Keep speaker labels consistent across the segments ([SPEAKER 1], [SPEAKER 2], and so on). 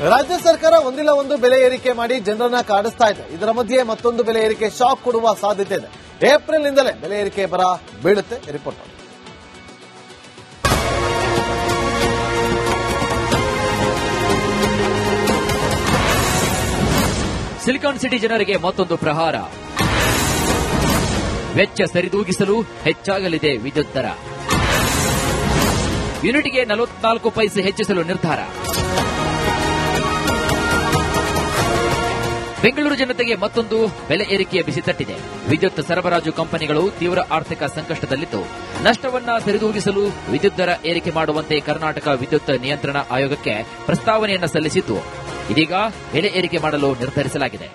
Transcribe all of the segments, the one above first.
[SPEAKER 1] ರಾಜ್ಯ ಸರ್ಕಾರ ಒಂದಿಲ್ಲ ಒಂದು ಬೆಲೆ ಏರಿಕೆ ಮಾಡಿ ಜನರನ್ನ ಕಾಡಿಸ್ತಾ ಇದೆ. ಇದರ ಮಧ್ಯೆ ಮತ್ತೊಂದು ಬೆಲೆ ಏರಿಕೆ ಶಾಕ್ ಕೊಡುವ ಸಾಧ್ಯತೆ ಇದೆ. ಏಪ್ರಿಲ್ನಿಂದಲೇ ಬೆಲೆ ಏರಿಕೆ ಬರ ಬೀಳುತ್ತೆ. ರಿಪೋರ್ಟ್ ನೋಡಿ.
[SPEAKER 2] ಸಿಲಿಕಾನ್ ಸಿಟಿ ಜನರಿಗೆ ಮತ್ತೊಂದು ಪ್ರಹಾರ. ವೆಚ್ಚ ಸರಿದೂಗಿಸಲು ಹೆಚ್ಚಾಗಲಿದೆ ವಿದ್ಯುತ್ ದರ. ಯೂನಿಟ್ಗೆ 44 ಪೈಸೆ ಹೆಚ್ಚಿಸಲು ನಿರ್ಧಾರ. ಬೆಂಗಳೂರು ಜನತೆಗೆ ಮತ್ತೊಂದು ಬೆಲೆ ಏರಿಕೆಯ ಬಿಸಿ ತಟ್ಟಿದೆ. ವಿದ್ಯುತ್ ಸರಬರಾಜು ಕಂಪನಿಗಳು ತೀವ್ರ ಆರ್ಥಿಕ ಸಂಕಷ್ಟದಲ್ಲಿದ್ದು ನಷ್ಟವನ್ನ ಸರಿದೂಗಿಸಲು ವಿದ್ಯುತ್ ದರ ಏರಿಕೆ ಮಾಡುವಂತೆ ಕರ್ನಾಟಕ ವಿದ್ಯುತ್ ನಿಯಂತ್ರಣ ಆಯೋಗಕ್ಕೆ ಪ್ರಸ್ತಾವನೆಯನ್ನು ಸಲ್ಲಿಸಿದ್ದು, ಇದೀಗ ಬೆಲೆ ಏರಿಕೆ ಮಾಡಲು ನಿರ್ಧರಿಸಲಾಗಿದೆ.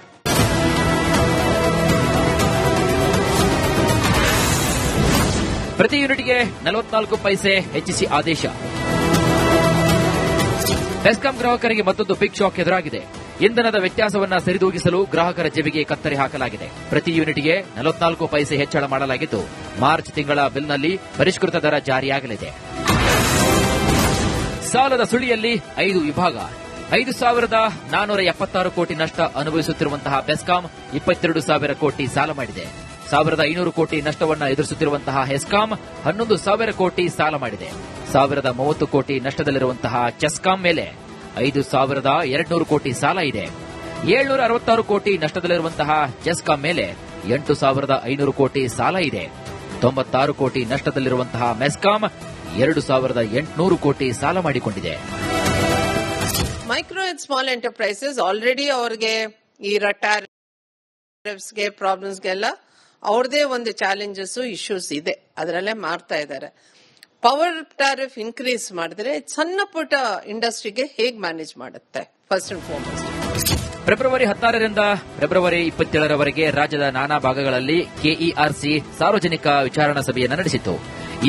[SPEAKER 2] ಪ್ರತಿ ಯೂನಿಟ್ಗೆ 44 ಪೈಸೆ ಹೆಚ್ಚಿಸಿ ಆದೇಶ. ಬೆಸ್ಕಾಂ ಗ್ರಾಹಕರಿಗೆ ಮತ್ತೊಂದು ಬಿಗ್ ಶಾಕ್ ಎದುರಾಗಿದೆ. ಇಂಧನದ ವ್ಯತ್ಯಾಸವನ್ನ ಸರಿದೂಗಿಸಲು ಗ್ರಾಹಕರ ಜೆಬಿಗೆ ಕತ್ತರಿ ಹಾಕಲಾಗಿದೆ. ಪ್ರತಿ ಯೂನಿಟ್ಗೆ 44 ಪೈಸೆ ಹೆಚ್ಚಳ ಮಾಡಲಾಗಿದ್ದು, ಮಾರ್ಚ್ ತಿಂಗಳ ಬಿಲ್ನಲ್ಲಿ ಪರಿಷ್ಕೃತ ದರ ಜಾರಿಯಾಗಲಿದೆ. ಸಾಲದ ಸುಳಿಯಲ್ಲಿ 5 ವಿಭಾಗ. 5,476 ಕೋಟಿ ನಷ್ಟ ಅನುಭವಿಸುತ್ತಿರುವಂತಹ ಬೆಸ್ಕಾಂ 22,000 ಕೋಟಿ ಸಾಲ ಮಾಡಿದೆ. 1,500 ಕೋಟಿ ನಷ್ಟವನ್ನು ಎದುರಿಸುತ್ತಿರುವಂತಹ ಹೆಸ್ಕಾಂ 11,000 ಕೋಟಿ ಸಾಲ ಮಾಡಿದೆ. 1,030 ಕೋಟಿ ನಷ್ಟದಲ್ಲಿರುವಂತಹ ಚೆಸ್ಕಾಂ ಮೇಲೆ 5,200 ಕೋಟಿ ಸಾಲ ಇದೆ. 766 ಕೋಟಿ ನಷ್ಟದಲ್ಲಿರುವಂತಹ ಜೆಸ್ಕಾಂ ಮೇಲೆ 8,500 ಕೋಟಿ ಸಾಲ ಇದೆ. 96 ಕೋಟಿ ನಷ್ಟದಲ್ಲಿರುವಂತಹ ಮೆಸ್ಕಾಂ 2,800 ಕೋಟಿ ಸಾಲ ಮಾಡಿಕೊಂಡಿದೆ.
[SPEAKER 3] Micro and small enterprises already ಅವ್ರಿಗೆ ಈ ಟಾರಿಫ್ಸ್ಗೆ ಪ್ರಾಬ್ಲಮ್ಸ್ಗೆಲ್ಲ ಅವ್ರದೇ ಒಂದು ಚಾಲೆಂಜಸ್ ಇಶ್ಯೂಸ್ ಇದೆ, ಅದರಲ್ಲೇ ಮಾಡ್ತಾ ಇದ್ದಾರೆ. ಪವರ್ ಟಾರಿಫ್ ಇನ್ಕ್ರೀಸ್ ಮಾಡಿದ್ರೆ ಸಣ್ಣ ಪುಟ್ಟ ಇಂಡಸ್ಟ್ರಿಗೆ ಹೇಗೆ ಮ್ಯಾನೇಜ್ ಮಾಡುತ್ತೆ? ಫಸ್ಟ್ ಅಂಡ್ ಫಾರ್ಮೋಸ್ಟ್
[SPEAKER 2] ಫೆಬ್ರವರಿ 16ರಿಂದ ಫೆಬ್ರವರಿ 27ರವರೆಗೆ ರಾಜ್ಯದ ನಾನಾ ಭಾಗಗಳಲ್ಲಿ ಕೆಇಆರ್ಸಿ ಸಾರ್ವಜನಿಕ ವಿಚಾರಣಾ ಸಭೆಯನ್ನು ನಡೆಸಿತು.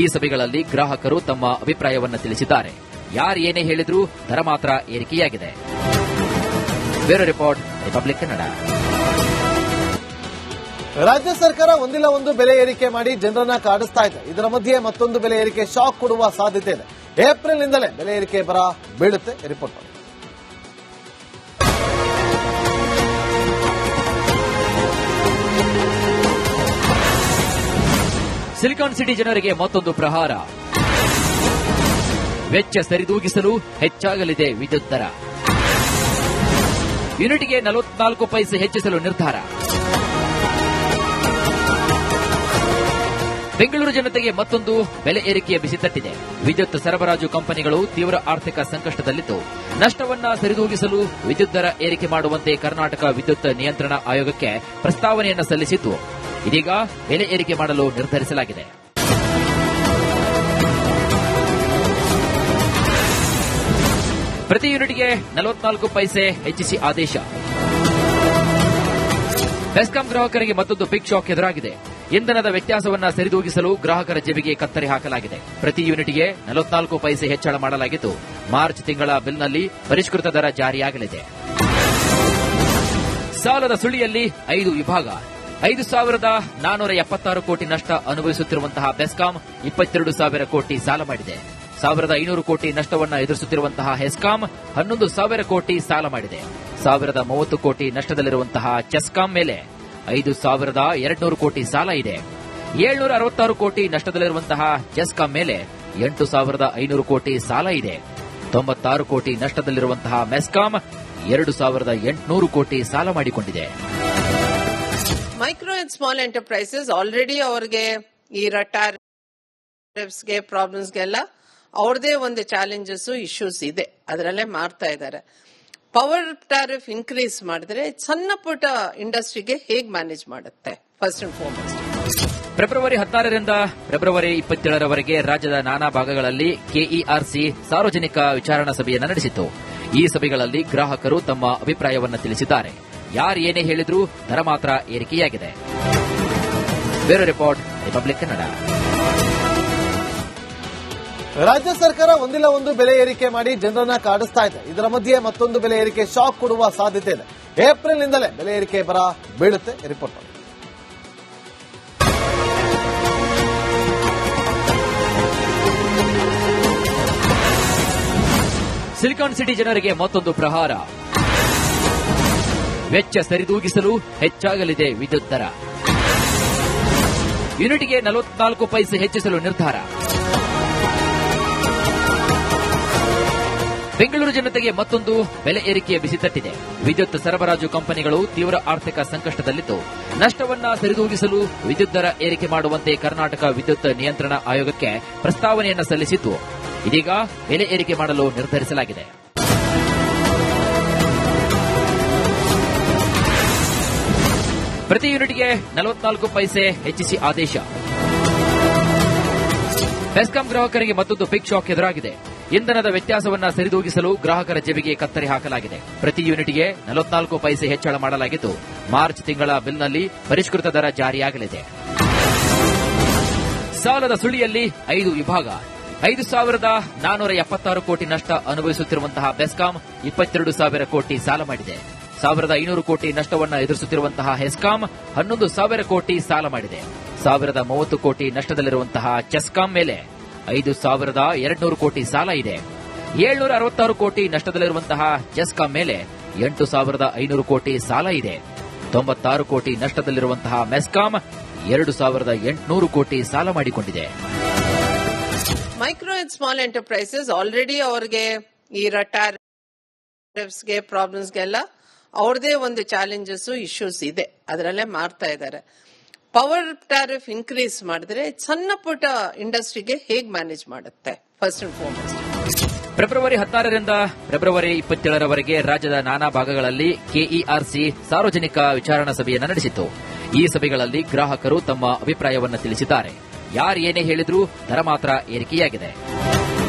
[SPEAKER 2] ಈ ಸಭೆಗಳಲ್ಲಿ ಗ್ರಾಹಕರು ತಮ್ಮ ಅಭಿಪ್ರಾಯವನ್ನು ತಿಳಿಸಿದ್ದಾರೆ. ಯಾರು ಏನೇ ಹೇಳಿದ್ರೂ ದರ ಮಾತ್ರ ಏರಿಕೆಯಾಗಿದೆ. Bureau report, republic Kannada.
[SPEAKER 1] ರಾಜ್ಯ ಸರ್ಕಾರ ಒಂದಿಲ್ಲ ಒಂದು ಬೆಲೆ ಏರಿಕೆ ಮಾಡಿ ಜನರನ್ನ ಕಾಡಿಸ್ತಾ ಇದೆ. ಇದರ ಮಧ್ಯೆ ಮತ್ತೊಂದು ಬೆಲೆ ಏರಿಕೆ ಶಾಕ್ ಕೊಡುವ ಸಾಧ್ಯತೆ ಇದೆ. ಏಪ್ರಿಲ್ನಿಂದಲೇ ಬೆಲೆ ಏರಿಕೆ ಬರ ಬೀಳುತ್ತೆ. ರಿಪೋರ್ಟ್ ನೋಡಿ.
[SPEAKER 2] ಸಿಲಿಕಾನ್ ಸಿಟಿ ಜನರಿಗೆ ಮತ್ತೊಂದು ಪ್ರಹಾರ. ವೆಚ್ಚ ಸರಿದೂಗಿಸಲು ಹೆಚ್ಚಾಗಲಿದೆ ವಿದ್ಯುತ್ ದರ. ಯೂನಿಟ್ಗೆ 44 ಪೈಸೆ ಹೆಚ್ಚಿಸಲು ನಿರ್ಧಾರ. ಬೆಂಗಳೂರು ಜನತೆಗೆ ಮತ್ತೊಂದು ಬೆಲೆ ಏರಿಕೆಯ ಬಿಸಿ ತಟ್ಟಿದೆ. ವಿದ್ಯುತ್ ಸರಬರಾಜು ಕಂಪನಿಗಳು ತೀವ್ರ ಆರ್ಥಿಕ ಸಂಕಷ್ಟದಲ್ಲಿದ್ದು ನಷ್ಟವನ್ನ ಸರಿದೂಗಿಸಲು ವಿದ್ಯುತ್ ದರ ಏರಿಕೆ ಮಾಡುವಂತೆ ಕರ್ನಾಟಕ ವಿದ್ಯುತ್ ನಿಯಂತ್ರಣ ಆಯೋಗಕ್ಕೆ ಪ್ರಸ್ತಾವನೆಯನ್ನು ಸಲ್ಲಿಸಿದ್ದು, ಇದೀಗ ಬೆಲೆ ಏರಿಕೆ ಮಾಡಲು ನಿರ್ಧರಿಸಲಾಗಿದೆ. ಪ್ರತಿ ಯೂನಿಟ್ಗೆ 44 ಪೈಸೆ ಹೆಚ್ಚಿಸಿ ಆದೇಶ. ಬೆಸ್ಕಾಂ ಗ್ರಾಹಕರಿಗೆ ಮತ್ತೊಂದು ಬಿಗ್ ಶಾಕ್ ಎದುರಾಗಿದೆ. ಇಂಧನದ ವ್ಯತ್ಯಾಸವನ್ನ ಸರಿದೂಗಿಸಲು ಗ್ರಾಹಕರ ಜೆಬಿಗೆ ಕತ್ತರಿ ಹಾಕಲಾಗಿದೆ. ಪ್ರತಿ ಯೂನಿಟ್ಗೆ 44 ಪೈಸೆ ಹೆಚ್ಚಳ ಮಾಡಲಾಗಿದ್ದು, ಮಾರ್ಚ್ ತಿಂಗಳ ಬಿಲ್ನಲ್ಲಿ ಪರಿಷ್ಕೃತ ದರ ಜಾರಿಯಾಗಲಿದೆ. ಸಾಲದ ಸುಳಿಯಲ್ಲಿ 5 ವಿಭಾಗ. 5,476 ಕೋಟಿ ನಷ್ಟ ಅನುಭವಿಸುತ್ತಿರುವಂತಹ ಬೆಸ್ಕಾಂ 22,000 ಕೋಟಿ ಸಾಲ ಮಾಡಿದೆ. 1,500 ಕೋಟಿ ನಷ್ಟವನ್ನು ಎದುರಿಸುತ್ತಿರುವಂತಹ ಹೆಸ್ಕಾಂ 11,000 ಕೋಟಿ ಸಾಲ ಮಾಡಿದೆ. 1,030 ಕೋಟಿ ನಷ್ಟದಲ್ಲಿರುವಂತಹ ಚೆಸ್ಕಾಂ ಮೇಲೆ 5,200 ಕೋಟಿ ಸಾಲ ಇದೆ. 766 ಕೋಟಿ ನಷ್ಟದಲ್ಲಿರುವಂತಹ ಜೆಸ್ಕಾಂ ಮೇಲೆ 8,500 ಕೋಟಿ ಸಾಲ ಇದೆ. 96 ಕೋಟಿ ನಷ್ಟದಲ್ಲಿರುವಂತಹ ಮೆಸ್ಕಾಂ 2,800 ಕೋಟಿ ಸಾಲ ಮಾಡಿಕೊಂಡಿದೆ.
[SPEAKER 3] Micro and small enterprises already ಅವ್ರಿಗೆ ಈ ಟಾರಿಫ್ಸ್ಗೆ ಪ್ರಾಬ್ಲಮ್ಸ್ಗೆಲ್ಲ ಅವ್ರದೇ ಒಂದು ಚಾಲೆಂಜಸ್ ಇಶ್ಯೂಸ್ ಇದೆ, ಅದರಲ್ಲೇ ಮಾಡ್ತಾ ಇದ್ದಾರೆ. ಪವರ್ ಟಾರಿಫ್ ಇನ್ಕ್ರೀಸ್ ಮಾಡಿದ್ರೆ ಸಣ್ಣ ಪುಟ್ಟ ಇಂಡಸ್ಟ್ರಿಗೆ ಹೇಗೆ ಮ್ಯಾನೇಜ್ ಮಾಡುತ್ತೆ? ಫಸ್ಟ್ ಅಂಡ್ ಫಾರ್ಮೋಸ್ಟ್
[SPEAKER 2] ಫೆಬ್ರವರಿ 16ರಿಂದ ಫೆಬ್ರವರಿ 27ರವರೆಗೆ ರಾಜ್ಯದ ನಾನಾ ಭಾಗಗಳಲ್ಲಿ ಕೆಇಆರ್ಸಿ ಸಾರ್ವಜನಿಕ ವಿಚಾರಣಾ ಸಭೆಯನ್ನು ನಡೆಸಿತು. ಈ ಸಭೆಗಳಲ್ಲಿ ಗ್ರಾಹಕರು ತಮ್ಮ ಅಭಿಪ್ರಾಯವನ್ನು ತಿಳಿಸಿದ್ದಾರೆ. ಯಾರು ಏನೇ ಹೇಳಿದ್ರೂ ದರ ಮಾತ್ರ ಏರಿಕೆಯಾಗಿದೆ. Bureau report, republic Kannada.
[SPEAKER 1] ರಾಜ್ಯ ಸರ್ಕಾರ ಒಂದಿಲ್ಲ ಒಂದು ಬೆಲೆ ಏರಿಕೆ ಮಾಡಿ ಜನರನ್ನ ಕಾಡಿಸ್ತಾ ಇದೆ. ಇದರ ಮಧ್ಯೆ ಮತ್ತೊಂದು ಬೆಲೆ ಏರಿಕೆ ಶಾಕ್ ಕೊಡುವ ಸಾಧ್ಯತೆ ಇದೆ. ಏಪ್ರಿಲ್ನಿಂದಲೇ ಬೆಲೆ ಏರಿಕೆ ಬರ ಬೀಳುತ್ತೆ. ರಿಪೋರ್ಟ್ ನೋಡಿ.
[SPEAKER 2] ಸಿಲಿಕಾನ್ ಸಿಟಿ ಜನರಿಗೆ ಮತ್ತೊಂದು ಪ್ರಹಾರ. ವೆಚ್ಚ ಸರಿದೂಗಿಸಲು ಹೆಚ್ಚಾಗಲಿದೆ ವಿದ್ಯುತ್ ದರ. ಯೂನಿಟ್ಗೆ 44 ಪೈಸೆ ಹೆಚ್ಚಿಸಲು ನಿರ್ಧಾರ. ಬೆಂಗಳೂರು ಜನತೆಗೆ ಮತ್ತೊಂದು ಬೆಲೆ ಏರಿಕೆಯ ಬಿಸಿ ತಟ್ಟಿದೆ. ವಿದ್ಯುತ್ ಸರಬರಾಜು ಕಂಪನಿಗಳು ತೀವ್ರ ಆರ್ಥಿಕ ಸಂಕಷ್ಟದಲ್ಲಿದ್ದು ನಷ್ಟವನ್ನ ಸರಿದೂಗಿಸಲು ವಿದ್ಯುತ್ ದರ ಏರಿಕೆ ಮಾಡುವಂತೆ ಕರ್ನಾಟಕ ವಿದ್ಯುತ್ ನಿಯಂತ್ರಣ ಆಯೋಗಕ್ಕೆ ಪ್ರಸ್ತಾವನೆಯನ್ನು ಸಲ್ಲಿಸಿದ್ದು, ಇದೀಗ ಬೆಲೆ ಏರಿಕೆ ಮಾಡಲು ನಿರ್ಧರಿಸಲಾಗಿದೆ. ಪ್ರತಿ ಯೂನಿಟ್ಗೆ 44 ಪೈಸೆ ಹೆಚ್ಚಿಸಿ ಆದೇಶ. ಬೆಸ್ಕಾಂ ಗ್ರಾಹಕರಿಗೆ ಮತ್ತೊಂದು ಬಿಗ್ ಶಾಕ್ ಎದುರಾಗಿದೆ. ಇಂಧನದ ವ್ಯತ್ಯಾಸವನ್ನ ಸರಿದೂಗಿಸಲು ಗ್ರಾಹಕರ ಜೇಬಿಗೆ ಕತ್ತರಿ ಹಾಕಲಾಗಿದೆ. ಪ್ರತಿ ಯೂನಿಟ್ಗೆ 44 ಪೈಸೆ ಹೆಚ್ಚಳ ಮಾಡಲಾಗಿದ್ದು, ಮಾರ್ಚ್ ತಿಂಗಳ ಬಿಲ್ನಲ್ಲಿ ಪರಿಷ್ಕೃತ ದರ ಜಾರಿಯಾಗಲಿದೆ. ಸಾಲದ ಸುಳಿಯಲ್ಲಿ 5 ವಿಭಾಗ. 5,476 ಕೋಟಿ ನಷ್ಟ ಅನುಭವಿಸುತ್ತಿರುವಂತಹ ಬೆಸ್ಕಾಂ 22,000 ಕೋಟಿ ಸಾಲ ಮಾಡಿದೆ. 1,500 ಕೋಟಿ ನಷ್ಟವನ್ನು ಎದುರಿಸುತ್ತಿರುವಂತಹ ಹೆಸ್ಕಾಂ 11,000 ಕೋಟಿ ಸಾಲ ಮಾಡಿದೆ. 1,030 ಕೋಟಿ ನಷ್ಟದಲ್ಲಿರುವಂತಹ ಚೆಸ್ಕಾಂ ಮೇಲೆ 5,200 ಕೋಟಿ ಸಾಲ ಇದೆ. 766 ಕೋಟಿ ನಷ್ಟದಲ್ಲಿರುವಂತಹ ಜೆಸ್ಕಾಂ ಮೇಲೆ 8,500 ಕೋಟಿ ಸಾಲ ಇದೆ. 96 ಕೋಟಿ ನಷ್ಟದಲ್ಲಿರುವಂತಹ ಮೆಸ್ಕಾಂ 2,800 ಕೋಟಿ ಸಾಲ ಮಾಡಿಕೊಂಡಿದೆ.
[SPEAKER 3] Micro and small enterprises already ಅವ್ರಿಗೆ ಈ ಗೆ ಪ್ರಾಬ್ಲಮ್ಸ್ಗೆಲ್ಲ ಅವ್ರದೇ ಒಂದು ಚಾಲೆಂಜಸ್ ಇಶ್ಯೂಸ್ ಇದೆ, ಅದರಲ್ಲೇ ಮಾಡ್ತಾ ಇದ್ದಾರೆ. ಪವರ್ ಟ್ಯಾರಿಫ್ ಇನ್ಕ್ರೀಸ್ ಮಾಡಿದ್ರೆ ಸಣ್ಣ ಪುಟ್ಟ ಇಂಡಸ್ಟ್ರಿಗೆ ಹೇಗ್ ಮ್ಯಾನೇಜ್ ಮಾಡುತ್ತೆ? ಫಸ್ಟ್ ಅಂಡ್ ಫಾರ್ಮೋಸ್ಟ್
[SPEAKER 2] ಫೆಬ್ರವರಿ 16ರಿಂದ ಫೆಬ್ರವರಿ 27ರವರೆಗೆ ರಾಜ್ಯದ ನಾನಾ ಭಾಗಗಳಲ್ಲಿ ಕೆಇಆರ್ಸಿ ಸಾರ್ವಜನಿಕ ವಿಚಾರಣಾ ಸಭೆಯನ್ನು ನಡೆಸಿತು. ಈ ಸಭೆಗಳಲ್ಲಿ ಗ್ರಾಹಕರು ತಮ್ಮ ಅಭಿಪ್ರಾಯವನ್ನು ತಿಳಿಸಿದ್ದಾರೆ. ಯಾರು ಏನೇ ಹೇಳಿದ್ರೂ ದರ ಮಾತ್ರ ಏರಿಕೆಯಾಗಿದೆ.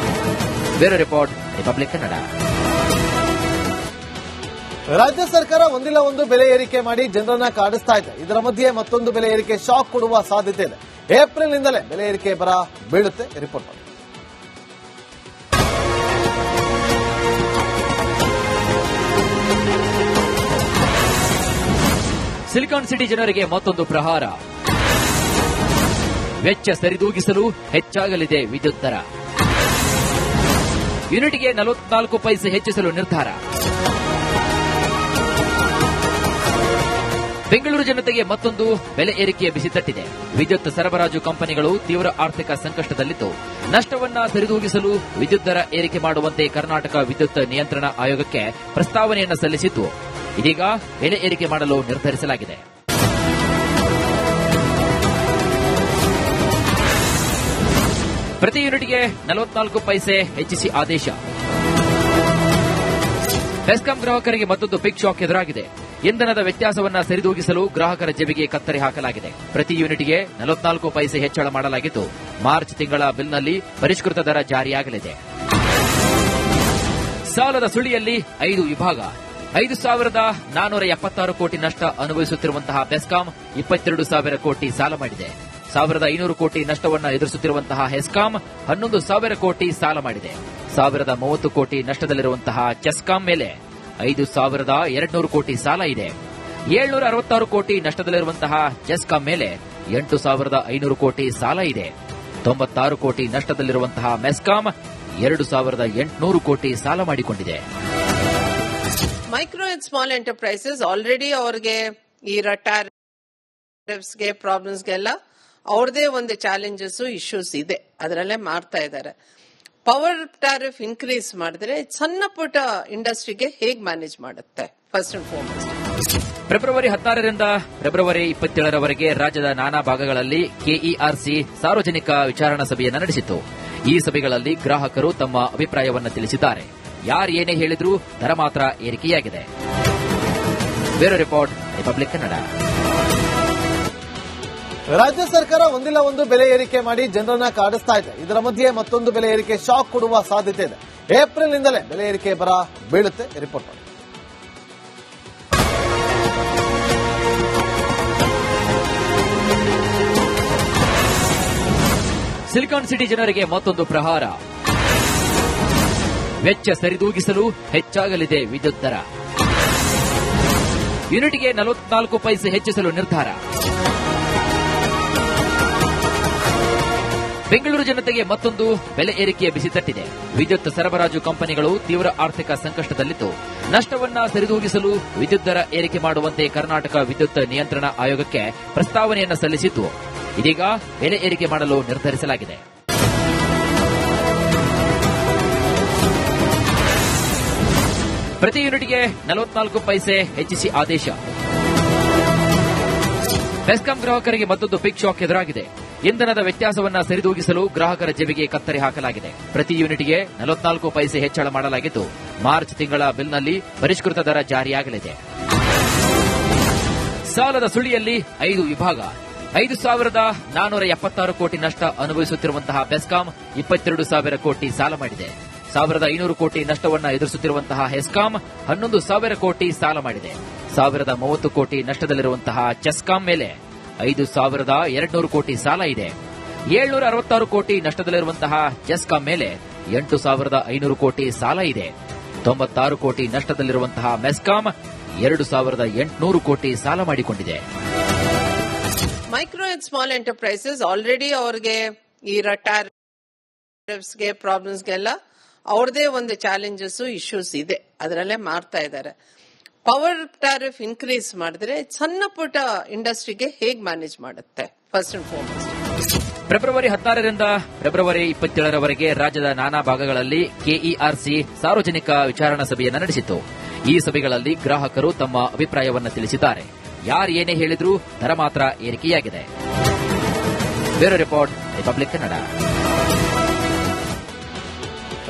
[SPEAKER 2] Bureau report, republic Kannada.
[SPEAKER 1] ರಾಜ್ಯ ಸರ್ಕಾರ ಒಂದಿಲ್ಲ ಒಂದು ಬೆಲೆ ಏರಿಕೆ ಮಾಡಿ ಜನರನ್ನ ಕಾಡಿಸ್ತಾ ಇದೆ. ಇದರ ಮಧ್ಯೆ ಮತ್ತೊಂದು ಬೆಲೆ ಏರಿಕೆ ಶಾಕ್ ಕೊಡುವ ಸಾಧ್ಯತೆ ಇದೆ. ಏಪ್ರಿಲ್ನಿಂದಲೇ ಬೆಲೆ ಏರಿಕೆ ಬರ ಬೀಳುತ್ತೆ. ರಿಪೋರ್ಟ್ ಮಾಡಿ.
[SPEAKER 2] ಸಿಲಿಕಾನ್ ಸಿಟಿ ಜನರಿಗೆ ಮತ್ತೊಂದು ಪ್ರಹಾರ. ವೆಚ್ಚ ಸರಿದೂಗಿಸಲು ಹೆಚ್ಚಾಗಲಿದೆ ವಿದ್ಯುತ್ ದರ. ಯೂನಿಟ್ಗೆ 44 ಪೈಸೆ ಹೆಚ್ಚಿಸಲು ನಿರ್ಧಾರ. ಬೆಂಗಳೂರು ಜನತೆಗೆ ಮತ್ತೊಂದು ಬೆಲೆ ಏರಿಕೆಯ ಬಿಸಿ ತಟ್ಟಿದೆ. ವಿದ್ಯುತ್ ಸರಬರಾಜು ಕಂಪನಿಗಳು ತೀವ್ರ ಆರ್ಥಿಕ ಸಂಕಷ್ಟದಲ್ಲಿದ್ದು ನಷ್ಟವನ್ನ ಸರಿದೂಗಿಸಲು ವಿದ್ಯುತ್ ದರ ಏರಿಕೆ ಮಾಡುವಂತೆ ಕರ್ನಾಟಕ ವಿದ್ಯುತ್ ನಿಯಂತ್ರಣ ಆಯೋಗಕ್ಕೆ ಪ್ರಸ್ತಾವನೆಯನ್ನು ಸಲ್ಲಿಸಿದ್ದು, ಇದೀಗ ಬೆಲೆ ಏರಿಕೆ ಮಾಡಲು ನಿರ್ಧರಿಸಲಾಗಿದೆ. ಪ್ರತಿ ಯೂನಿಟ್ಗೆ 44 ಪೈಸೆ ಹೆಚ್ಚಿಸಿ ಆದೇಶ. ಬೆಸ್ಕಾಂ ಗ್ರಾಹಕರಿಗೆ ಮತ್ತೊಂದು ಬಿಗ್ ಶಾಕ್ ಎದುರಾಗಿದೆ. ಇಂಧನದ ವ್ಯತ್ಯಾಸವನ್ನ ಸರಿದೂಗಿಸಲು ಗ್ರಾಹಕರ ಜೇಬಿಗೆ ಕತ್ತರಿ ಹಾಕಲಾಗಿದೆ. ಪ್ರತಿ ಯೂನಿಟ್ಗೆ 44 ಪೈಸೆ ಹೆಚ್ಚಳ ಮಾಡಲಾಗಿದ್ದು, ಮಾರ್ಚ್ ತಿಂಗಳ ಬಿಲ್ನಲ್ಲಿ ಪರಿಷ್ಕೃತ ದರ ಜಾರಿಯಾಗಲಿದೆ. ಸಾಲದ ಸುಳಿಯಲ್ಲಿ 5 ವಿಭಾಗ. 5,476 ಕೋಟಿ ನಷ್ಟ ಅನುಭವಿಸುತ್ತಿರುವಂತಹ ಬೆಸ್ಕಾಂ 22,000 ಕೋಟಿ ಸಾಲ ಮಾಡಿದೆ. 1,500 ಕೋಟಿ ನಷ್ಟವನ್ನು ಎದುರಿಸುತ್ತಿರುವಂತಹ ಹೆಸ್ಕಾಂ 11,000 ಕೋಟಿ ಸಾಲ ಮಾಡಿದೆ. 1,030 ಕೋಟಿ ನಷ್ಟದಲ್ಲಿರುವಂತಹ ಚೆಸ್ಕಾಂ ಮೇಲೆ 5,200 ಕೋಟಿ ಸಾಲ ಇದೆ. 766 ಕೋಟಿ ನಷ್ಟದಲ್ಲಿರುವಂತಹ ಜೆಸ್ಕಾಂ ಮೇಲೆ 8,500 ಕೋಟಿ ಸಾಲ ಇದೆ. 96 ಕೋಟಿ ನಷ್ಟದಲ್ಲಿರುವಂತಹ ಮೆಸ್ಕಾಂ 2,800 ಕೋಟಿ ಸಾಲ ಮಾಡಿಕೊಂಡಿದೆ.
[SPEAKER 3] Micro and small enterprises already ಅವ್ರಿಗೆ ಈ ಗೆ ಪ್ರಾಬ್ಲಮ್ಸ್ಗೆಲ್ಲ ಅವ್ರದೇ ಒಂದು ಚಾಲೆಂಜಸ್ ಇಶ್ಯೂಸ್ ಇದೆ, ಅದರಲ್ಲೇ ಮಾಡ್ತಾ ಇದ್ದಾರೆ. ಪವರ್ ಟ್ಯಾರಿಫ್ ಇನ್ಕ್ರೀಸ್ ಮಾಡಿದ್ರೆ ಸಣ್ಣ ಪುಟ್ಟ ಇಂಡಸ್ಟ್ರಿಗೆ ಹೇಗ್ ಮ್ಯಾನೇಜ್ ಮಾಡುತ್ತೆ? ಫಸ್ಟ್ ಅಂಡ್ ಫಾರ್ಮೋಸ್ಟ್
[SPEAKER 2] ಫೆಬ್ರವರಿ 16ರಿಂದ ಫೆಬ್ರವರಿ 27ರವರೆಗೆ ರಾಜ್ಯದ ನಾನಾ ಭಾಗಗಳಲ್ಲಿ ಕೆಇಆರ್ಸಿ ಸಾರ್ವಜನಿಕ ವಿಚಾರಣಾ ಸಭೆಯನ್ನು ನಡೆಸಿತು. ಈ ಸಭೆಗಳಲ್ಲಿ ಗ್ರಾಹಕರು ತಮ್ಮ ಅಭಿಪ್ರಾಯವನ್ನು ತಿಳಿಸಿದ್ದಾರೆ. ಯಾರು ಏನೇ ಹೇಳಿದ್ರೂ ದರ ಮಾತ್ರ ಏರಿಕೆಯಾಗಿದೆ. Bureau report, republic Kannada.
[SPEAKER 1] ರಾಜ್ಯ ಸರ್ಕಾರ ಒಂದಿಲ್ಲ ಒಂದು ಬೆಲೆ ಏರಿಕೆ ಮಾಡಿ ಜನರನ್ನ ಕಾಡಿಸ್ತಾ ಇದೆ. ಇದರ ಮಧ್ಯೆ ಮತ್ತೊಂದು ಬೆಲೆ ಏರಿಕೆ ಶಾಕ್ ಕೊಡುವ ಸಾಧ್ಯತೆ ಇದೆ. ಏಪ್ರಿಲ್ನಿಂದಲೇ ಬೆಲೆ ಏರಿಕೆ ಬರ ಬೀಳುತ್ತೆ. ರಿಪೋರ್ಟ್ ಮಾಡಿ.
[SPEAKER 2] ಸಿಲಿಕಾನ್ ಸಿಟಿ ಜನರಿಗೆ ಮತ್ತೊಂದು ಪ್ರಹಾರ. ವೆಚ್ಚ ಸರಿದೂಗಿಸಲು ಹೆಚ್ಚಾಗಲಿದೆ ವಿದ್ಯುತ್ ದರ. ಯೂನಿಟ್ಗೆ 44 ಪೈಸೆ ಹೆಚ್ಚಿಸಲು ನಿರ್ಧಾರ. ಬೆಂಗಳೂರು ಜನತೆಗೆ ಮತ್ತೊಂದು ಬೆಲೆ ಏರಿಕೆಯ ಬಿಸಿ ತಟ್ಟಿದೆ. ವಿದ್ಯುತ್ ಸರಬರಾಜು ಕಂಪನಿಗಳು ತೀವ್ರ ಆರ್ಥಿಕ ಸಂಕಷ್ಟದಲ್ಲಿದ್ದು ನಷ್ಟವನ್ನ ಸರಿದೂಗಿಸಲು ವಿದ್ಯುತ್ ದರ ಏರಿಕೆ ಮಾಡುವಂತೆ ಕರ್ನಾಟಕ ವಿದ್ಯುತ್ ನಿಯಂತ್ರಣ ಆಯೋಗಕ್ಕೆ ಪ್ರಸ್ತಾವನೆಯನ್ನು ಸಲ್ಲಿಸಿದ್ದು, ಇದೀಗ ಬೆಲೆ ಏರಿಕೆ ಮಾಡಲು ನಿರ್ಧರಿಸಲಾಗಿದೆ. ಪ್ರತಿ ಯೂನಿಟ್ಗೆ 44 ಪೈಸೆ ಹೆಚ್ಚಿಸಿ ಆದೇಶ. ಬೆಸ್ಕಾಂ ಗ್ರಾಹಕರಿಗೆ ಮತ್ತೊಂದು ಬಿಗ್ ಶಾಕ್ ಎದುರಾಗಿದೆ. ಇಂಧನದ ವ್ಯತ್ಯಾಸವನ್ನ ಸರಿದೂಗಿಸಲು ಗ್ರಾಹಕರ ಜೇಬಿಗೆ ಕತ್ತರಿ ಹಾಕಲಾಗಿದೆ. ಪ್ರತಿ ಯೂನಿಟ್ಗೆ 44 ಪೈಸೆ ಹೆಚ್ಚಳ ಮಾಡಲಾಗಿದ್ದು, ಮಾರ್ಚ್ ತಿಂಗಳ ಬಿಲ್ನಲ್ಲಿ ಪರಿಷ್ಕೃತ ದರ ಜಾರಿಯಾಗಲಿದೆ. ಸಾಲದ ಸುಳಿಯಲ್ಲಿ 5 ವಿಭಾಗ. 5,476 ಕೋಟಿ ನಷ್ಟ ಅನುಭವಿಸುತ್ತಿರುವಂತಹ ಬೆಸ್ಕಾಂ 22,000 ಕೋಟಿ ಸಾಲ ಮಾಡಿದೆ. 1,500 ಕೋಟಿ ನಷ್ಟವನ್ನ ಎದುರಿಸುತ್ತಿರುವಂತಹ ಹೆಸ್ಕಾಂ 11,000 ಕೋಟಿ ಸಾಲ ಮಾಡಿದೆ. 1,030 ಕೋಟಿ ನಷ್ಟದಲ್ಲಿರುವಂತಹ ಚೆಸ್ಕಾಂ ಮೇಲೆ 5,200 ಕೋಟಿ ಸಾಲ ಇದೆ. 766 ಕೋಟಿ ನಷ್ಟದಲ್ಲಿರುವಂತಹ ಜೆಸ್ಕಾಂ ಮೇಲೆ 8,500 ಕೋಟಿ ಸಾಲ ಇದೆ. 96 ಕೋಟಿ ನಷ್ಟದಲ್ಲಿರುವಂತಹ ಮೆಸ್ಕಾಂ 2,800 ಕೋಟಿ ಸಾಲ ಮಾಡಿಕೊಂಡಿದೆ.
[SPEAKER 3] Micro and small enterprises already ಅವ್ರಿಗೆ ಈ ಗೆ ಪ್ರಾಬ್ಲಮ್ಸ್ಗೆಲ್ಲ ಅವ್ರದೇ ಒಂದು ಚಾಲೆಂಜಸ್ ಇಶ್ಯೂಸ್ ಇದೆ, ಅದರಲ್ಲೇ ಮಾಡ್ತಾ ಇದ್ದಾರೆ. ಪವರ್ ಟ್ಯಾರಿಫ್ ಇನ್ಕ್ರೀಸ್ ಮಾಡಿದ್ರೆ ಸಣ್ಣ ಪುಟ್ಟ ಇಂಡಸ್ಟ್ರಿಗೆ ಹೇಗ್ ಮ್ಯಾನೇಜ್ ಮಾಡುತ್ತೆ? ಫಸ್ಟ್ ಅಂಡ್ ಫಾರ್ಮೋಸ್ಟ್
[SPEAKER 2] ಫೆಬ್ರವರಿ 16ರಿಂದ ಫೆಬ್ರವರಿ 27ರವರೆಗೆ ರಾಜ್ಯದ ನಾನಾ ಭಾಗಗಳಲ್ಲಿ ಕೆಇಆರ್ಸಿ ಸಾರ್ವಜನಿಕ ವಿಚಾರಣಾ ಸಭೆಯನ್ನು ನಡೆಸಿತು. ಈ ಸಭೆಗಳಲ್ಲಿ ಗ್ರಾಹಕರು ತಮ್ಮ ಅಭಿಪ್ರಾಯವನ್ನು ತಿಳಿಸಿದ್ದಾರೆ. ಯಾರು ಏನೇ ಹೇಳಿದ್ರೂ ದರ ಮಾತ್ರ ಏರಿಕೆಯಾಗಿದೆ. Bureau report, republic Kannada.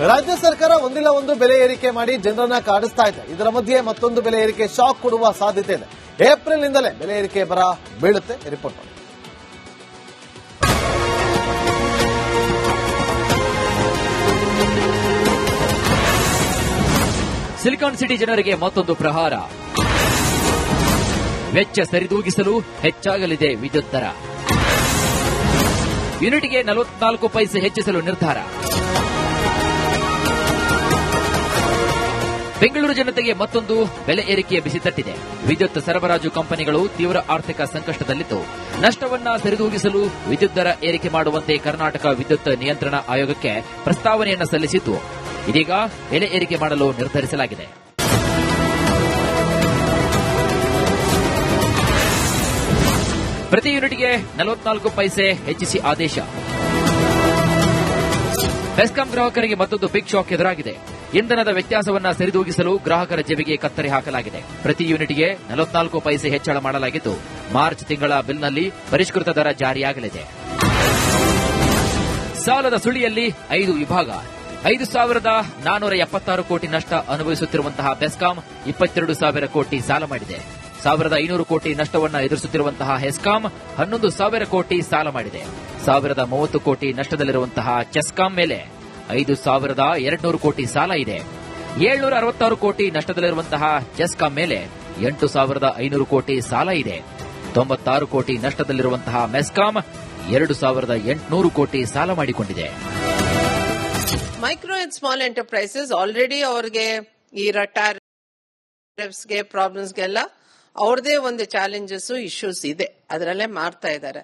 [SPEAKER 1] ರಾಜ್ಯ ಸರ್ಕಾರ ಒಂದಿಲ್ಲ ಒಂದು ಬೆಲೆ ಏರಿಕೆ ಮಾಡಿ ಜನರನ್ನ ಕಾಡಿಸ್ತಾ ಇದೆ. ಇದರ ಮಧ್ಯೆ ಮತ್ತೊಂದು ಬೆಲೆ ಏರಿಕೆ ಶಾಕ್ ಕೊಡುವ ಸಾಧ್ಯತೆ ಇದೆ. ಏಪ್ರಿಲ್ನಿಂದಲೇ ಬೆಲೆ ಏರಿಕೆ ಬರ ಬೀಳುತ್ತೆ. ರಿಪೋರ್ಟ್ ನೋಡಿ.
[SPEAKER 2] ಸಿಲಿಕಾನ್ ಸಿಟಿ ಜನರಿಗೆ ಮತ್ತೊಂದು ಪ್ರಹಾರ. ವೆಚ್ಚ ಸರಿದೂಗಿಸಲು ಹೆಚ್ಚಾಗಲಿದೆ ವಿದ್ಯುತ್ ದರ. ಯೂನಿಟ್ಗೆ 44 ಪೈಸೆ ಹೆಚ್ಚಿಸಲು ನಿರ್ಧಾರ. ಬೆಂಗಳೂರು ಜನತೆಗೆ ಮತ್ತೊಂದು ಬೆಲೆ ಏರಿಕೆಯ ಬಿಸಿ ತಟ್ಟಿದೆ. ವಿದ್ಯುತ್ ಸರಬರಾಜು ಕಂಪನಿಗಳು ತೀವ್ರ ಆರ್ಥಿಕ ಸಂಕಷ್ಟದಲ್ಲಿದ್ದು ನಷ್ಟವನ್ನ ಸರಿದೂಗಿಸಲು ವಿದ್ಯುತ್ ದರ ಏರಿಕೆ ಮಾಡುವಂತೆ ಕರ್ನಾಟಕ ವಿದ್ಯುತ್ ನಿಯಂತ್ರಣ ಆಯೋಗಕ್ಕೆ ಪ್ರಸ್ತಾವನೆಯನ್ನು ಸಲ್ಲಿಸಿದ್ದು, ಇದೀಗ ಬೆಲೆ ಏರಿಕೆ ಮಾಡಲು ನಿರ್ಧರಿಸಲಾಗಿದೆ. ಪ್ರತಿ ಯೂನಿಟ್ಗೆ 44 ಪೈಸೆ ಹೆಚ್ಚಿಸಿ ಆದೇಶ. ಬೆಸ್ಕಾಂ ಗ್ರಾಹಕರಿಗೆ ಮತ್ತೊಂದು ಬಿಗ್ ಶಾಕ್ ಎದುರಾಗಿದೆ. ಇಂಧನದ ವ್ಯತ್ಯಾಸವನ್ನ ಸರಿದೂಗಿಸಲು ಗ್ರಾಹಕರ ಜೇಬಿಗೆ ಕತ್ತರಿ ಹಾಕಲಾಗಿದೆ. ಪ್ರತಿ ಯೂನಿಟ್ಗೆ 44 ಪೈಸೆ ಹೆಚ್ಚಳ ಮಾಡಲಾಗಿದ್ದು, ಮಾರ್ಚ್ ತಿಂಗಳ ಬಿಲ್ನಲ್ಲಿ ಪರಿಷ್ಕೃತ ದರ ಜಾರಿಯಾಗಲಿದೆ. ಸಾಲದ ಸುಳಿಯಲ್ಲಿ 5 ವಿಭಾಗ. 5,476 ಕೋಟಿ ನಷ್ಟ ಅನುಭವಿಸುತ್ತಿರುವಂತಹ ಬೆಸ್ಕಾಂ 22,000 ಕೋಟಿ ಸಾಲ ಮಾಡಿದೆ. 1,500 ಕೋಟಿ ನಷ್ಟವನ್ನ ಎದುರಿಸುತ್ತಿರುವಂತಹ ಹೆಸ್ಕಾಂ 11,000 ಕೋಟಿ ಸಾಲ ಮಾಡಿದೆ. 1,030 ಕೋಟಿ ನಷ್ಟದಲ್ಲಿರುವಂತಹ ಚೆಸ್ಕಾಂ ಮೇಲೆ 5,200 ಕೋಟಿ ಸಾಲ ಇದೆ. 766 ಕೋಟಿ ನಷ್ಟದಲ್ಲಿರುವಂತಹ ಜೆಸ್ಕಾಂ ಮೇಲೆ 8,500 ಕೋಟಿ ಸಾಲ ಇದೆ. 96 ಕೋಟಿ ನಷ್ಟದಲ್ಲಿರುವಂತಹ ಮೆಸ್ಕಾಂ 2,800 ಕೋಟಿ ಸಾಲ ಮಾಡಿಕೊಂಡಿದೆ.
[SPEAKER 3] Micro and small enterprises already ಅವ್ರಿಗೆ ಈ ಗೆ ಪ್ರಾಬ್ಲಮ್ಸ್ಗೆಲ್ಲ ಅವ್ರದೇ ಒಂದು ಚಾಲೆಂಜಸ್ ಇಶ್ಯೂಸ್ ಇದೆ, ಅದರಲ್ಲೇ ಮಾಡ್ತಾ ಇದ್ದಾರೆ.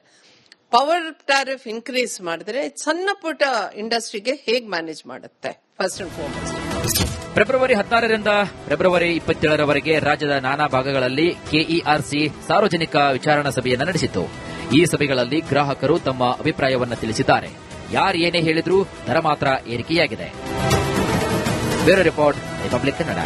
[SPEAKER 3] ಪವರ್ ಟ್ಯಾರಿಫ್ ಇನ್ಕ್ರೀಸ್ ಮಾಡಿದ್ರೆ ಸಣ್ಣ ಪುಟ್ಟ ಇಂಡಸ್ಟ್ರಿಗೆ ಹೇಗ್ ಮ್ಯಾನೇಜ್ ಮಾಡುತ್ತೆ? ಫಸ್ಟ್ ಅಂಡ್ ಫಾರ್ಮೋಸ್ಟ್
[SPEAKER 2] ಫೆಬ್ರವರಿ 16ರಿಂದ ಫೆಬ್ರವರಿ 27ರವರೆಗೆ ರಾಜ್ಯದ ನಾನಾ ಭಾಗಗಳಲ್ಲಿ ಕೆಇಆರ್ಸಿ ಸಾರ್ವಜನಿಕ ವಿಚಾರಣಾ ಸಭೆಯನ್ನು ನಡೆಸಿತು. ಈ ಸಭೆಗಳಲ್ಲಿ ಗ್ರಾಹಕರು ತಮ್ಮ ಅಭಿಪ್ರಾಯವನ್ನು ತಿಳಿಸಿದ್ದಾರೆ. ಯಾರು ಏನೇ ಹೇಳಿದ್ರೂ ದರ ಮಾತ್ರ ಏರಿಕೆಯಾಗಿದೆ. Bureau report, republic Kannada.